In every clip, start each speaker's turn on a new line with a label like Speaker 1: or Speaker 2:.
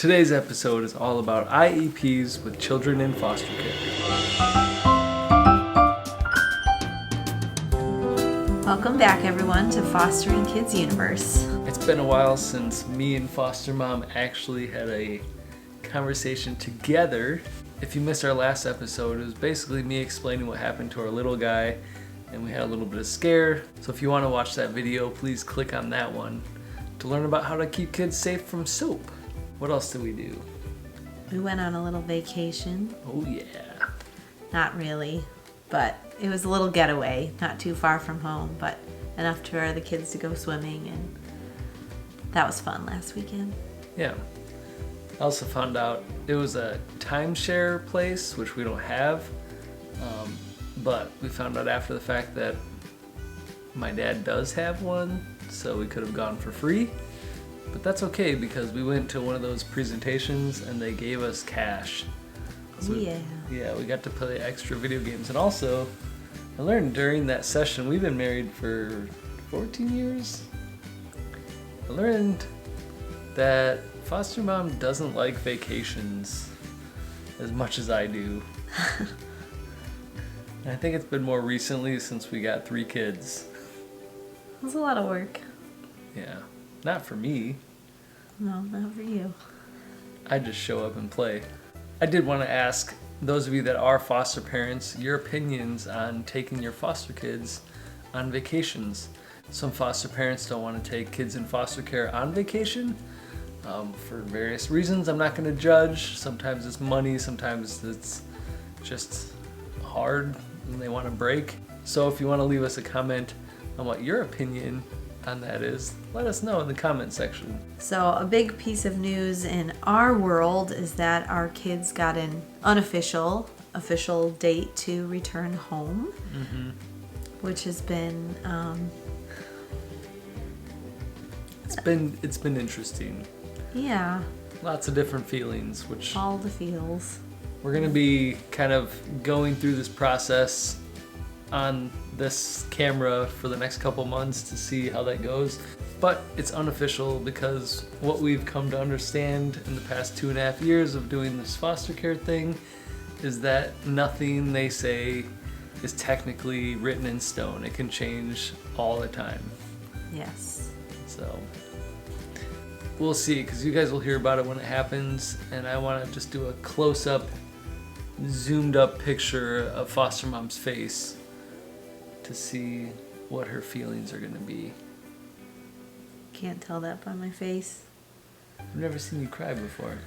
Speaker 1: Today's episode is all about IEPs with children in foster care.
Speaker 2: Welcome back, everyone, to Fostering Kids Universe.
Speaker 1: It's been a while since me and foster mom actually had a conversation together. If you missed our last episode, it was basically me explaining what happened to our little guy, and we had a little bit of scare. So if you want to watch that video, please click on that one to learn about how to keep kids safe from soap. What else did we do?
Speaker 2: We went on a little vacation.
Speaker 1: Oh yeah.
Speaker 2: Not really, but it was a little getaway, not too far from home, but enough for the kids to go swimming, and that was fun last weekend.
Speaker 1: Yeah. I also found out it was a timeshare place, which we don't have, but we found out after the fact that my dad does have one, so we could have gone for free. But that's okay because we went to one of those presentations and they gave us cash. So
Speaker 2: yeah.
Speaker 1: We got to play extra video games. And also, I learned during that session, we've been married for 14 years. I learned that foster mom doesn't like vacations as much as I do. I think it's been more recently since we got 3 kids.
Speaker 2: It was a lot of work.
Speaker 1: Yeah. Not for me.
Speaker 2: No, not for you.
Speaker 1: I just show up and play. I did want to ask those of you that are foster parents your opinions on taking your foster kids on vacations. Some foster parents don't want to take kids in foster care on vacation for various reasons. I'm not going to judge. Sometimes it's money, sometimes it's just hard and they want a break. So if you want to leave us a comment on what your opinion on that is, let us know in the comment section.
Speaker 2: So a big piece of news in our world is that our kids got an official date to return home, which has been
Speaker 1: it's been interesting.
Speaker 2: Yeah,
Speaker 1: Lots of different feelings, which
Speaker 2: all the feels.
Speaker 1: we're going to be kind of going through this process on this camera for the next couple months to see how that goes. But it's unofficial because what we've come to understand in the past 2.5 years of doing this foster care thing is that nothing they say is technically written in stone. It can change all the time.
Speaker 2: Yes.
Speaker 1: So we'll see, because you guys will hear about it when it happens, and I want to just do a close-up, zoomed-up picture of foster mom's face to see what her feelings are going to be.
Speaker 2: Can't tell that by my face.
Speaker 1: I've never seen you cry before.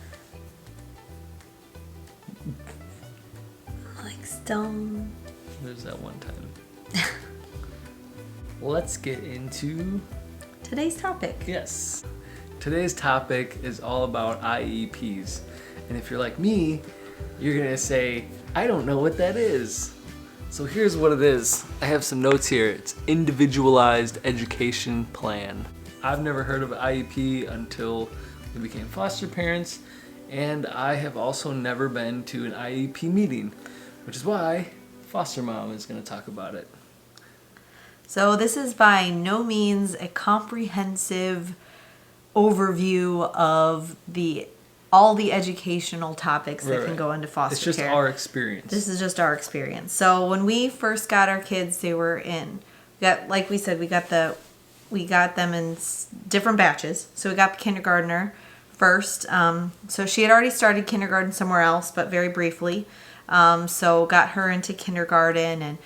Speaker 2: Like stone.
Speaker 1: There's that one time. Let's get into
Speaker 2: Today's topic.
Speaker 1: Yes. Today's topic is all about IEPs. And if you're like me, you're going to say, I don't know what that is. So here's what it is. I have some notes here. It's Individualized Education Plan. I've never heard of IEP until we became foster parents, and I have also never been to an IEP meeting, which is why foster mom is going to talk about it.
Speaker 2: So this is by no means a comprehensive overview of all the educational topics that can go into foster care.
Speaker 1: It's just our experience.
Speaker 2: This is just our experience. So when we first got our kids, they were like we said, we got them in different batches. So we got the kindergartner first. So she had already started kindergarten somewhere else, but very briefly. So got her into kindergarten, and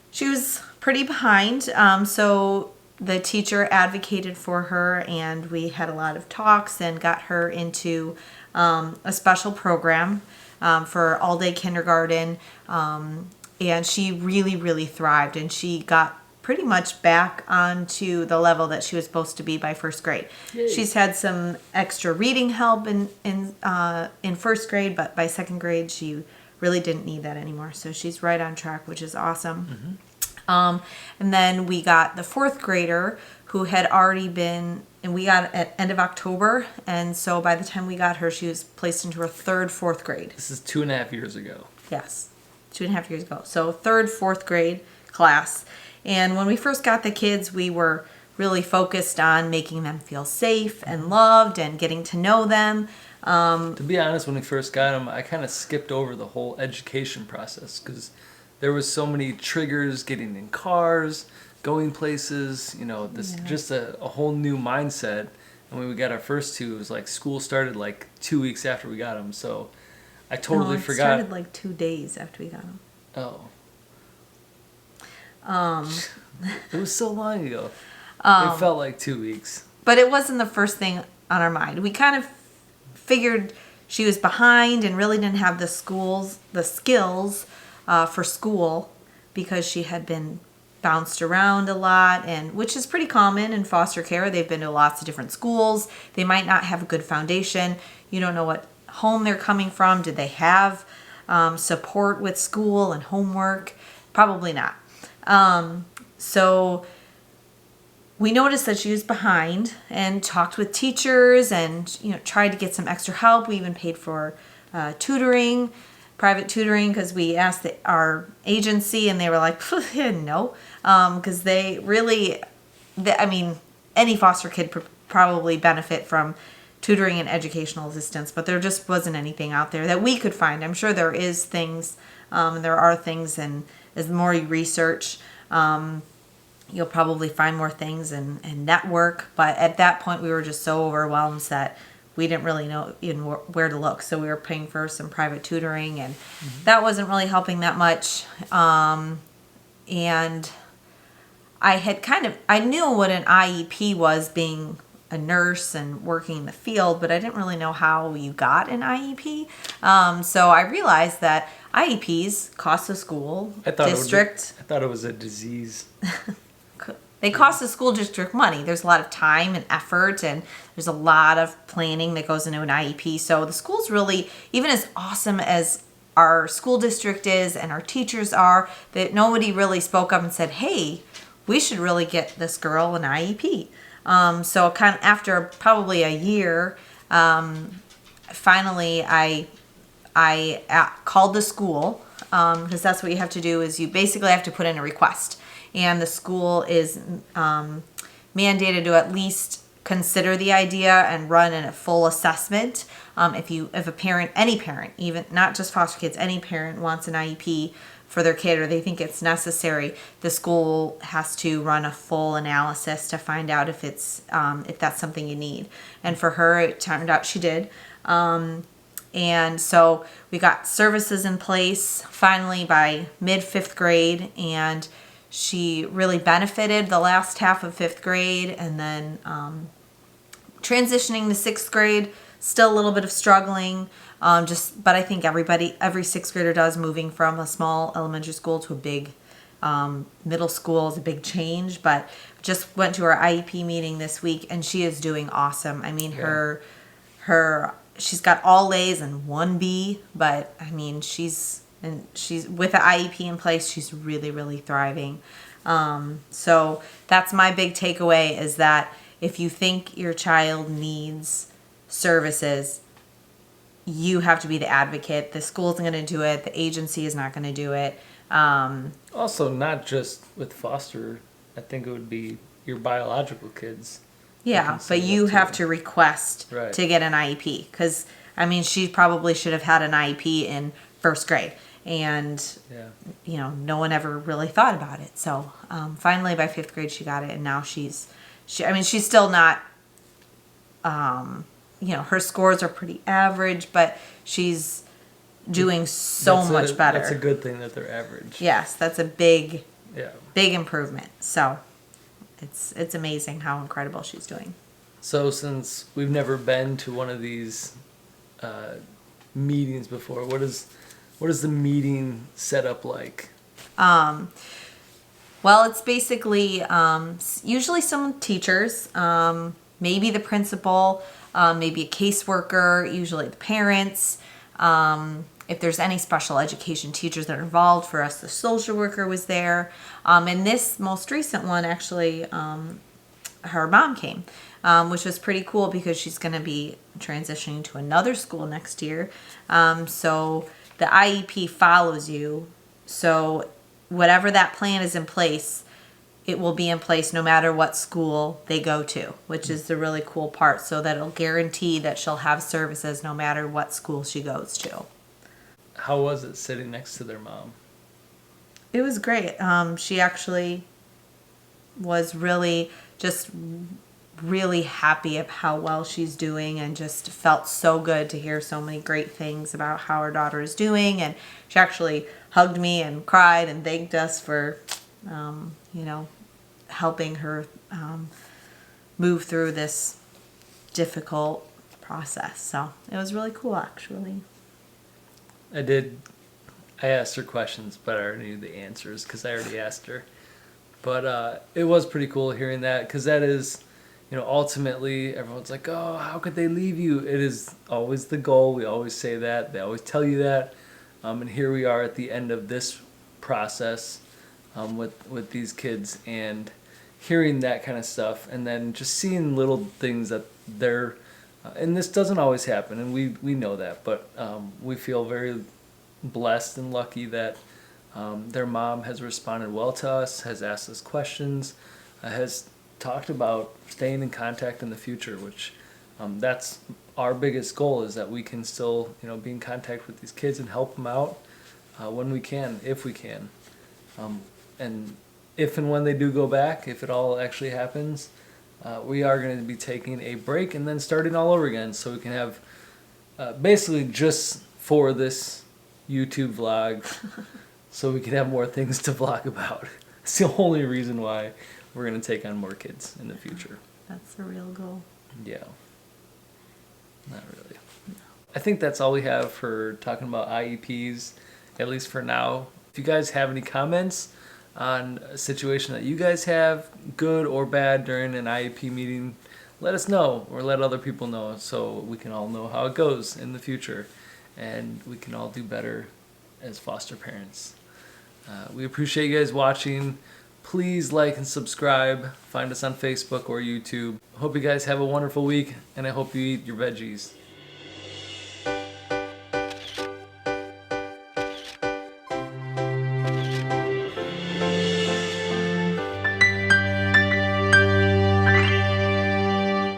Speaker 2: she was pretty behind. So the teacher advocated for her, and we had a lot of talks and got her into a special program for all-day kindergarten, and she really, really thrived, and she got pretty much back onto the level that she was supposed to be by first grade.
Speaker 1: Yay.
Speaker 2: She's had some extra reading help in first grade, but by second grade she really didn't need that anymore. So she's right on track, which is awesome. And then we got the 4th grader who had already been, and we got at end of October, and so by the time we got her, she was placed into her 3rd, 4th grade.
Speaker 1: This is 2.5 years ago.
Speaker 2: Yes, 2.5 years ago. So 3rd, 4th grade class. And when we first got the kids, we were really focused on making them feel safe and loved and getting to know them.
Speaker 1: To be honest, when we first got them, I kind of skipped over the whole education process because there was so many triggers, getting in cars, going places, just a whole new mindset. And when we got our first two, it was like school started like 2 weeks after we got them. So I totally
Speaker 2: It
Speaker 1: forgot.
Speaker 2: started like 2 days after we got them.
Speaker 1: Oh. It was so long ago. It felt like 2 weeks.
Speaker 2: But it wasn't the first thing on our mind. We kind of figured she was behind and really didn't have the skills for school because she had been bounced around a lot, and which is pretty common in foster care. They've been to lots of different schools. They might not have a good foundation. You don't know what home they're coming from. Did they have support with school and homework? Probably not. So we noticed that she was behind and talked with teachers and, tried to get some extra help. We even paid for private tutoring, because we asked our agency and they were like, no, because any foster kid probably benefit from tutoring and educational assistance, but there just wasn't anything out there that we could find. I'm sure there is things, there are things, and as the more you research, you'll probably find more things and network. But at that point, we were just so overwhelmed that we didn't really know where to look. So we were paying for some private tutoring, and that wasn't really helping that much. And I knew what an IEP was, being a nurse and working in the field, but I didn't really know how you got an IEP. So I realized that IEPs cost the school district.
Speaker 1: I thought it was a disease.
Speaker 2: They cost the school district money. There's a lot of time and effort, and there's a lot of planning that goes into an IEP. So the school's really, even as awesome as our school district is and our teachers are, that nobody really spoke up and said, hey, we should really get this girl an IEP. So kind of after probably a year, finally I called the school, because that's what you have to do, is you basically have to put in a request. And the school is mandated to at least consider the idea and run a full assessment. If a parent, any parent, even not just foster kids, any parent wants an IEP for their kid, or they think it's necessary, the school has to run a full analysis to find out if that's something you need. And for her, it turned out she did. And so we got services in place finally by mid-5th grade, and she really benefited the last half of 5th grade, and then transitioning to 6th grade, still a little bit of struggling. But I think every 6th grader does, moving from a small elementary school to a big middle school is a big change. But just went to our IEP meeting this week, and she is doing awesome. I mean, she's got all A's and 1 B, but I mean, she's with the IEP in place, she's really, really thriving. So that's my big takeaway, is that if you think your child needs services, you have to be the advocate. The school isn't going to do it. The agency is not going to do it.
Speaker 1: Also, not just with foster. I think it would be your biological kids.
Speaker 2: Yeah, but you have to request to get an IEP. Because, I mean, she probably should have had an IEP in 1st grade. And, no one ever really thought about it. So, finally by 5th grade, she got it. And now she's still not, her scores are pretty average, but she's doing much better.
Speaker 1: That's a good thing that they're average.
Speaker 2: Yes, that's a big improvement. So it's amazing how incredible she's doing.
Speaker 1: So since we've never been to one of these meetings before, what is the meeting set up like?
Speaker 2: Well, it's basically usually some teachers, maybe the principal, maybe a caseworker, usually the parents. If there's any special education teachers that are involved, for us, the social worker was there. And this most recent one, actually, her mom came, which was pretty cool because she's going to be transitioning to another school next year. So the IEP follows you. So whatever that plan is in place, it will be in place no matter what school they go to, which is the really cool part. So that it'll guarantee that she'll have services no matter what school she goes to.
Speaker 1: How was it sitting next to their mom?
Speaker 2: It was great. She actually was really happy of how well she's doing, and just felt so good to hear so many great things about how her daughter is doing. And she actually hugged me and cried and thanked us for, helping her move through this difficult process. So it was really cool, actually.
Speaker 1: I asked her questions, but I already knew the answers because I already asked her. But it was pretty cool hearing that, because that is, ultimately everyone's like, oh, how could they leave you? It is always the goal. We always say that. They always tell you that. And here we are at the end of this process with these kids, and hearing that kind of stuff, and then just seeing little things that they're, and this doesn't always happen, and we know that, but we feel very blessed and lucky that their mom has responded well to us, has asked us questions, has talked about staying in contact in the future, which that's our biggest goal, is that we can still be in contact with these kids and help them out when we can, if we can. And if and when they do go back, if it all actually happens, we are going to be taking a break and then starting all over again, so we can have basically just for this YouTube vlog, so we can have more things to vlog about. It's the only reason why we're going to take on more kids in the future.
Speaker 2: That's the real goal.
Speaker 1: Yeah. Not really. No. I think that's all we have for talking about IEPs, at least for now. If you guys have any comments on a situation that you guys have, good or bad, during an IEP meeting, let us know, or let other people know, so we can all know how it goes in the future, and we can all do better as foster parents. We appreciate you guys watching. Please like and subscribe. Find us on Facebook or YouTube. Hope you guys have a wonderful week, and I hope you eat your veggies.